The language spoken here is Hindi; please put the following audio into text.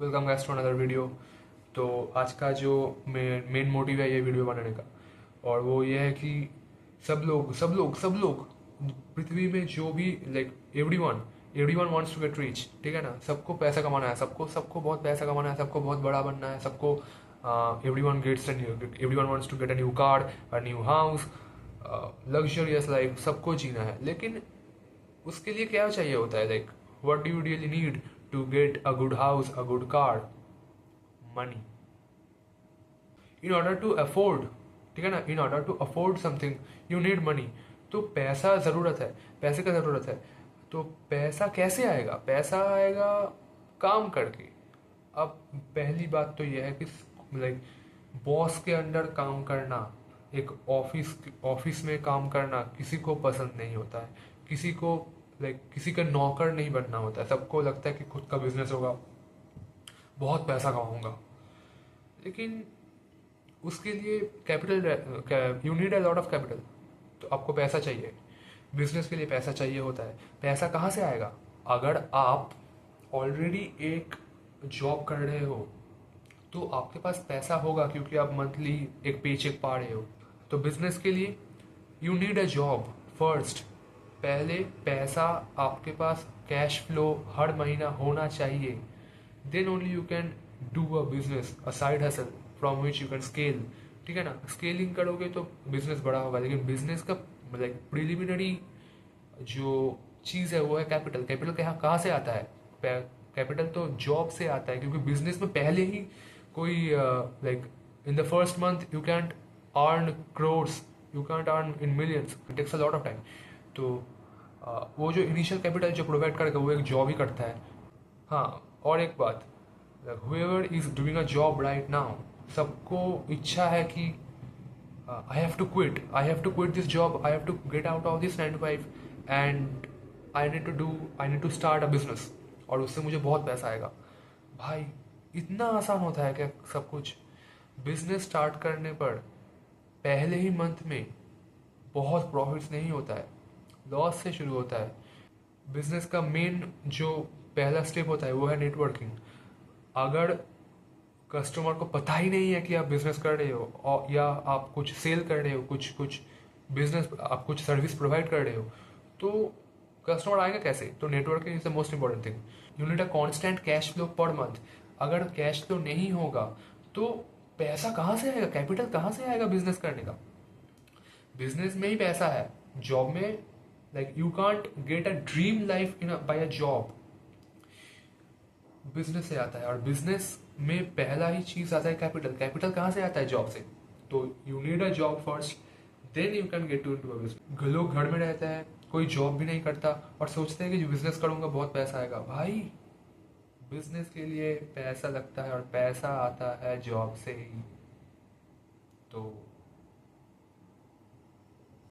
Welcome guys to another video. तो आज का जो मेन मोटिव है ये वीडियो बनाने का, और वो ये है कि सब लोग पृथ्वी में जो भी like everyone wants to get rich, ठीक है ना। सबको पैसा कमाना है, सबको सबको बहुत पैसा कमाना है, सबको बहुत बड़ा बनना है, सबको everyone wants to get a new car, a new house, luxurious life, सबको जीना है। लेकिन उसके लिए क्या चाहिए होता है, like what do you really need to get a good house, a good car? Money. In order to afford, ठीक है ना, in order to afford something you need money. तो पैसा ज़रूरत है, पैसे का ज़रूरत है। तो पैसा कैसे आएगा? पैसा आएगा काम करके। अब पहली बात तो यह है कि लाइक बॉस के अंडर काम करना, एक ऑफिस में काम करना किसी को पसंद नहीं होता है। किसी को किसी का नौकर नहीं बनना होता है। सबको लगता है कि खुद का बिजनेस होगा, बहुत पैसा कमाऊंगा। लेकिन उसके लिए capital, you need a lot of capital. तो आपको पैसा चाहिए, बिजनेस के लिए पैसा चाहिए होता है। पैसा कहाँ से आएगा? अगर आप ऑलरेडी एक जॉब कर रहे हो तो आपके पास पैसा होगा, क्योंकि आप मंथली एक पे चेक पा रहे हो। तो बिजनेस के लिए you need a job first. पहले पैसा आपके पास, कैश फ्लो हर महीना होना चाहिए। Then only you can do a business, a side hustle from which you can scale. ठीक है ना। स्केलिंग करोगे तो बिजनेस बड़ा होगा, लेकिन बिजनेस का प्रिलिमिनरी जो चीज़ है वो है कैपिटल। कैपिटल कहाँ से आता है? कैपिटल तो जॉब से आता है, क्योंकि बिजनेस में पहले ही कोई like in the first month you can't earn crores, you can't earn in millions, it takes a lot of time. तो वो जो इनिशियल कैपिटल जो प्रोवाइड करेगा वो एक जॉब ही करता है। हाँ, और एक बात, whoever is doing a job right now, सबको इच्छा है कि I have to quit this job, I have to get out of this 9 to 5 and I need to start a business, और उससे मुझे बहुत पैसा आएगा। भाई, इतना आसान होता है क्या सब कुछ? बिजनेस स्टार्ट करने पर पहले ही मंथ में बहुत प्रॉफिट्स नहीं होता है, लॉस से शुरू होता है। बिजनेस का मेन जो पहला स्टेप होता है वो है नेटवर्किंग। अगर कस्टमर को पता ही नहीं है कि आप बिजनेस कर रहे हो, और या आप कुछ सेल कर रहे हो, कुछ कुछ बिजनेस, आप कुछ सर्विस प्रोवाइड कर रहे हो, तो कस्टमर आएगा कैसे? तो networking is the most important thing. You need a constant cash flow per month. अगर कैश फ्लो नहीं होगा तो पैसा कहाँ से आएगा? कैपिटल कहाँ से आएगा बिजनेस करने का? बिजनेस में ही पैसा है, जॉब में like you can't get a dream life in by a job. Business से आता है, और बिजनेस में पहला ही चीज आता है कैपिटल। कैपिटल कहाँ से आता है? जॉब से। तो you need a job first, then you can get to into a business. लोग घर में रहते हैं, कोई जॉब भी नहीं करता, और सोचते हैं कि बिजनेस करूंगा बहुत पैसा आएगा। भाई, बिजनेस के लिए पैसा लगता है, और पैसा आता है जॉब से ही। तो